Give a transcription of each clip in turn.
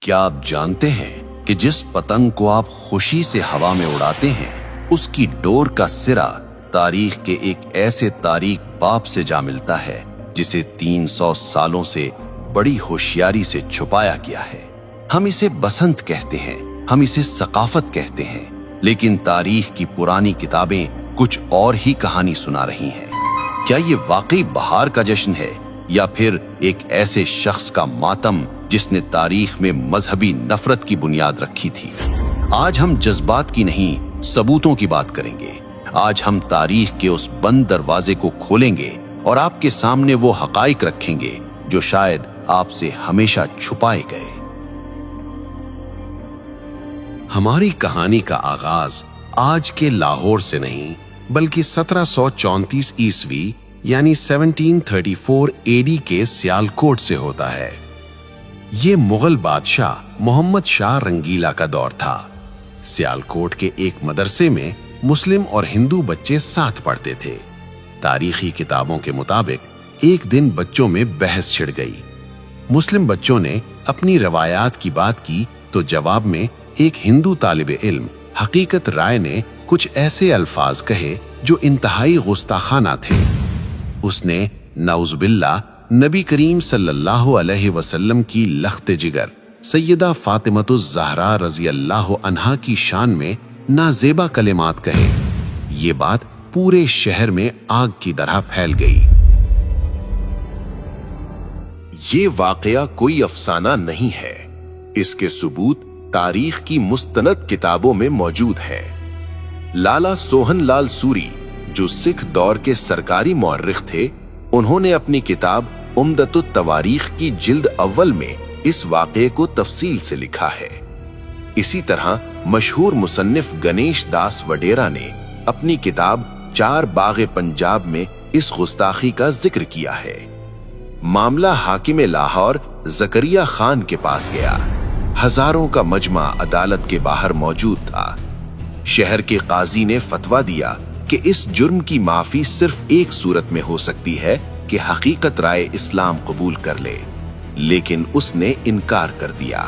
क्या आप जानते हैं कि जिस पतंग को आप खुशी से हवा में उड़ाते हैं, उसकी डोर का सिरा तारीख के एक ऐसे तारीख बाप से जा मिलता है जिसे 300 सालों से बड़ी होशियारी से छुपाया गया है। हम इसे बसंत कहते हैं, हम इसे सकाफत कहते हैं, लेकिन तारीख की पुरानी किताबें कुछ और ही कहानी सुना रही हैं। क्या ये वाकई बहार का जश्न है या फिर एक ऐसे शख्स का मातम जिसने तारीख में मजहबी नफरत की बुनियाद रखी थी? आज हम जज्बात की नहीं, सबूतों की बात करेंगे। आज हम तारीख के उस बंद दरवाजे को खोलेंगे और आपके सामने वो हकाइक रखेंगे जो शायद आपसे हमेशा छुपाए गए। हमारी कहानी का आगाज आज के लाहौर से नहीं बल्कि 1734 ईस्वी यानी 1734 एडी के सियालकोट से होता है। ये मुगल बादशाह मोहम्मद शाह रंगीला का दौर था। सियालकोट के एक मदरसे में मुस्लिम और हिंदू बच्चे साथ पढ़ते थे। तारीखी किताबों के मुताबिक एक दिन बच्चों में बहस छिड़ गई। मुस्लिम बच्चों ने अपनी रवायात की बात की तो जवाब में एक हिंदू तालिबे इल्म हकीकत राय ने कुछ ऐसे अल्फाज कहे जो इंतहाई गुस्ताखाना थे। उसने नाउज़ुबिल्लाह नबी करीम सल्लल्लाहु अलैहि वसल्लम की लख्त जिगर सैयदा फातिमतुज़ ज़हरा रज़ी अल्लाह अन्हा की शान में नाजेबा कलिमात कहे। ये बात पूरे शहर में आग की तरह फैल गई। ये वाकया कोई अफसाना नहीं है, इसके सबूत तारीख की मुस्तनद किताबों में मौजूद है। लाला सोहन लाल सूरी जो सिख दौर के सरकारी मौर्रिख थे, उन्होंने अपनी किताब उम्दतुत तवारीख की जिल्द अव्वल में इस वाक़े को तफसील से लिखा है। इसी तरह मशहूर मुसन्निफ गणेश दास वडेरा ने अपनी किताब चार बाग़े पंजाब में इस गुस्ताखी का जिक्र किया है। मामला हाकिम लाहौर ज़करिया खान के पास गया। हजारों का मजमा अदालत के बाहर मौजूद था। शहर के काजी ने फतवा दिया कि इस जुर्म की माफी सिर्फ एक सूरत में हो सकती है कि हकीकत राय इस्लाम कबूल कर ले, लेकिन उसने इनकार कर दिया।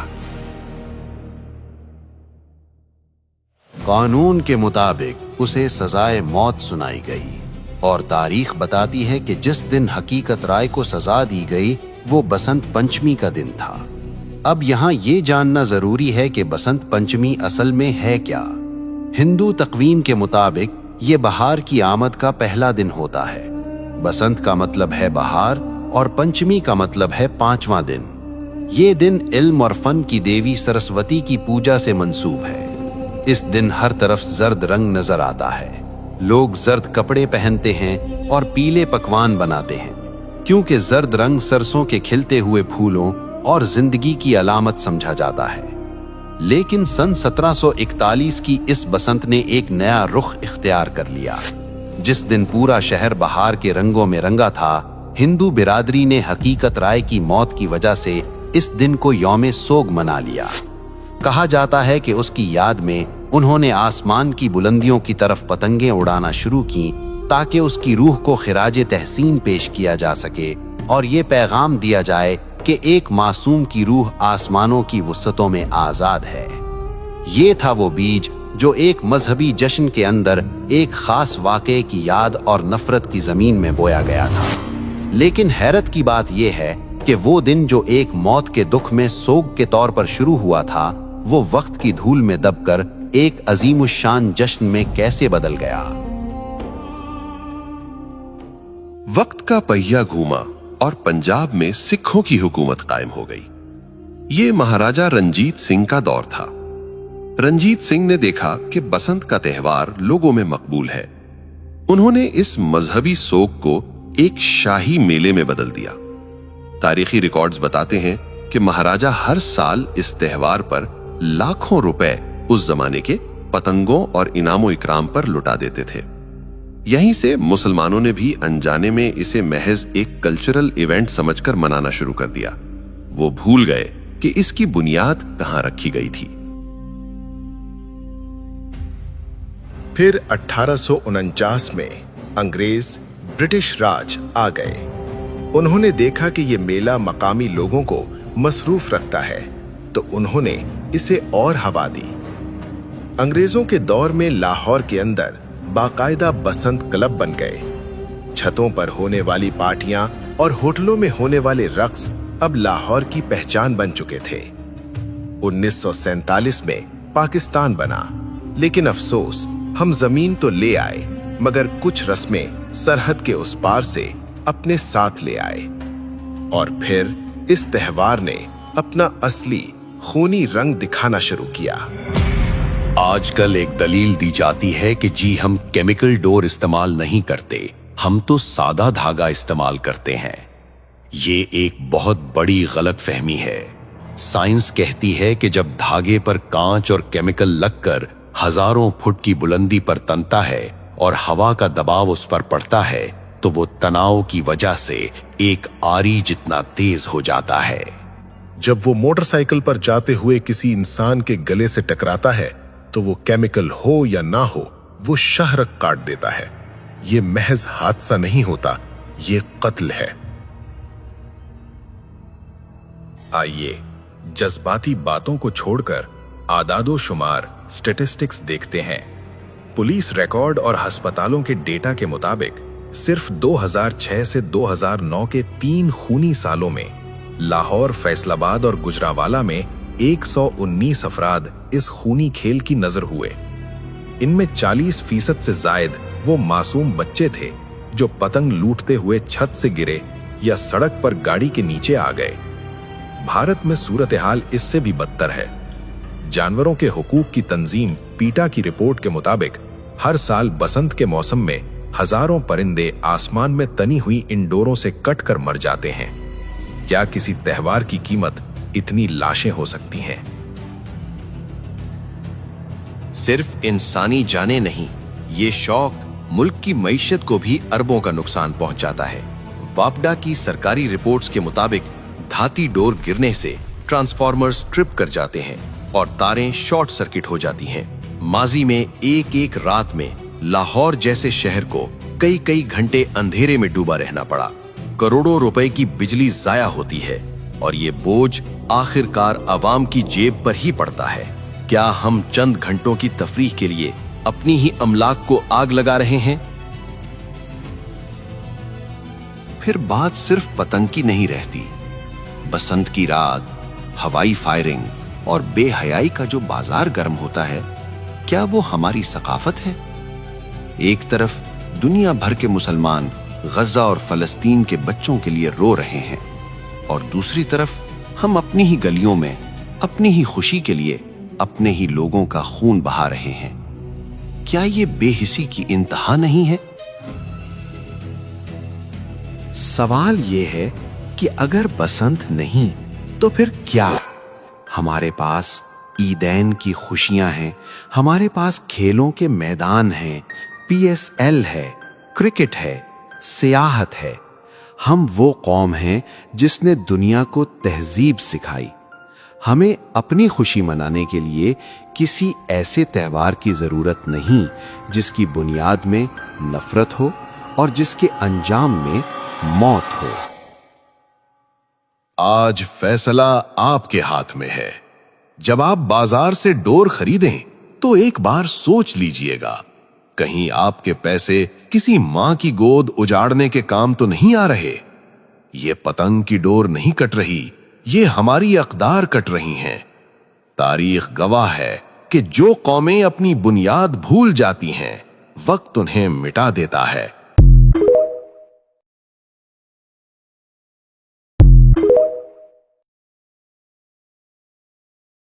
कानून के मुताबिक उसे सजाए मौत सुनाई गई और तारीख बताती है कि जिस दिन हकीकत राय को सजा दी गई वो बसंत पंचमी का दिन था। अब यहाँ ये जानना जरूरी है कि बसंत पंचमी असल में है क्या। हिंदू तकवीम के मुताबिक ये बहार की आमद का पहला दिन होता है। बसंत का मतलब है बहार और पंचमी का मतलब है 5वां दिन। ये दिन इल्म और फन की देवी सरस्वती की पूजा से मंसूब है। इस दिन हर तरफ जर्द रंग नजर आता है। लोग जर्द कपड़े पहनते हैं और पीले पकवान बनाते हैं, क्योंकि जर्द रंग सरसों के खिलते हुए फूलों और जिंदगी की अलामत समझा जाता है। लेकिन सन 1741 की इस बसंत ने एक नया रुख इख्तियार कर लिया। जिस दिन पूरा शहर बहार के रंगों में रंगा था, हिंदू बिरादरी ने हकीकत राय की मौत की वजह से इस दिन को यौम सोग मना लिया। कहा जाता है कि उसकी याद में उन्होंने आसमान की बुलंदियों की तरफ पतंगें उड़ाना शुरू की ताकि उसकी रूह को खिराजे तहसीन पेश किया जा सके और ये पैगाम दिया जाए कि एक मासूम की रूह आसमानों की वुसअतों में आजाद है। ये था वो बीज जो एक मजहबी जश्न के अंदर एक खास वाक़े की याद और नफरत की जमीन में बोया गया था। लेकिन हैरत की बात यह है कि वो दिन जो एक मौत के दुख में सोग के तौर पर शुरू हुआ था, वो वक्त की धूल में दबकर एक अजीमुशान जश्न में कैसे बदल गया। वक्त का पहिया घूमा और पंजाब में सिखों की हुकूमत कायम हो गई। ये महाराजा रंजीत सिंह का दौर था। रंजीत सिंह ने देखा कि बसंत का त्यौहार लोगों में मकबूल है। उन्होंने इस मजहबी सोग को एक शाही मेले में बदल दिया। तारीखी रिकॉर्ड्स बताते हैं कि महाराजा हर साल इस त्यौहार पर लाखों रुपए उस जमाने के पतंगों और इनामो इकराम पर लुटा देते थे। यहीं से मुसलमानों ने भी अनजाने में इसे महज एक कल्चरल इवेंट समझकर मनाना शुरू कर दिया। वो भूल गए कि इसकी बुनियाद कहां रखी गई थी। फिर 1849 में अंग्रेज ब्रिटिश राज आ गए। उन्होंने देखा कि ये मेला मकामी लोगों को मसरूफ रखता है तो उन्होंने इसे और हवा दी। अंग्रेजों के दौर में लाहौर के अंदर बाकायदा बसंत क्लब बन गए। छतों पर होने वाली पार्टियां और होटलों में होने वाले रक्स अब लाहौर की पहचान बन चुके थे। 1947 में पाकिस्तान बना, लेकिन अफसोस हम जमीन तो ले आए मगर कुछ रस्में सरहद के उस पार से अपने साथ ले आए। और फिर इस त्योहार ने अपना असली खूनी रंग दिखाना शुरू किया। आजकल एक दलील दी जाती है कि जी हम केमिकल डोर इस्तेमाल नहीं करते, हम तो सादा धागा इस्तेमाल करते हैं। ये एक बहुत बड़ी गलतफहमी है। साइंस कहती है कि जब धागे पर कांच और केमिकल लगकर हजारों फुट की बुलंदी पर तनता है और हवा का दबाव उस पर पड़ता है तो वो तनाव की वजह से एक आरी जितना तेज हो जाता है। जब वो मोटरसाइकिल पर जाते हुए किसी इंसान के गले से टकराता है तो वो केमिकल हो या ना हो, वो शाहरग काट देता है। ये महज हादसा नहीं होता, ये कत्ल है। आइए जज्बाती बातों को छोड़कर आदादो शुमार स्टैटिस्टिक्स देखते हैं। पुलिस रिकॉर्ड और अस्पतालों के डेटा के मुताबिक सिर्फ 2006 से 2009 के 3 खूनी सालों में लाहौर, फैसलाबाद और गुजरांवाला में 119 अफराद इस खूनी खेल की नजर हुए। इनमें 40% से जायद वो मासूम बच्चे थे जो पतंग लूटते हुए छत से गिरे या सड़क पर गाड़ी के नीचे आ गए। भारत में सूरत हाल इससे भी बदतर है। जानवरों के हुकूक की तंजीम पीटा की रिपोर्ट के मुताबिक हर साल बसंत के मौसम में हजारों परिंदे आसमान में तनी हुई इन डोरों से कटकर मर जाते हैं। क्या किसी त्योहार की कीमत इतनी लाशें हो सकती हैं? सिर्फ इंसानी जाने नहीं, ये शौक मुल्क की मईशत को भी अरबों का नुकसान पहुंचाता है। वापडा की सरकारी रिपोर्ट्स के मुताबिक धाती डोर गिरने से ट्रांसफार्मर्स ट्रिप कर जाते हैं और तारें शॉर्ट सर्किट हो जाती हैं। माजी में एक एक रात में लाहौर जैसे शहर को कई कई घंटे अंधेरे में डूबा रहना पड़ा। करोड़ों रुपए की बिजली जाया होती है और ये बोझ आखिरकार आवाम की जेब पर ही पड़ता है। क्या हम चंद घंटों की तफरीह के लिए अपनी ही अमलाक को आग लगा रहे हैं? फिर बात सिर्फ पतंग की नहीं रहती। बसंत की रात, हवाई फायरिंग और बेहयाई का जो बाजार गर्म होता है, क्या वो हमारी सकाफत है? एक तरफ दुनिया भर के मुसलमान गजा और फलस्तीन के बच्चों के लिए रो रहे हैं और दूसरी तरफ हम अपनी ही गलियों में अपनी ही खुशी के लिए अपने ही लोगों का खून बहा रहे हैं। क्या ये बेहिसी की इंतहा नहीं है? सवाल ये है कि अगर बसंत नहीं तो फिर क्या? हमारे पास ईदैन की खुशियां हैं, हमारे पास खेलों के मैदान हैं, PSL है, क्रिकेट है, सियाहत है। हम वो कौम हैं जिसने दुनिया को तहजीब सिखाई। हमें अपनी खुशी मनाने के लिए किसी ऐसे त्योहार की जरूरत नहीं जिसकी बुनियाद में नफरत हो और जिसके अंजाम में मौत हो। आज फैसला आपके हाथ में है। जब आप बाजार से डोर खरीदें तो एक बार सोच लीजिएगा, कहीं आपके पैसे किसी मां की गोद उजाड़ने के काम तो नहीं आ रहे। ये पतंग की डोर नहीं कट रही, ये हमारी अक़दार कट रही हैं। तारीख गवाह है कि जो कौमें अपनी बुनियाद भूल जाती हैं, वक्त उन्हें मिटा देता है।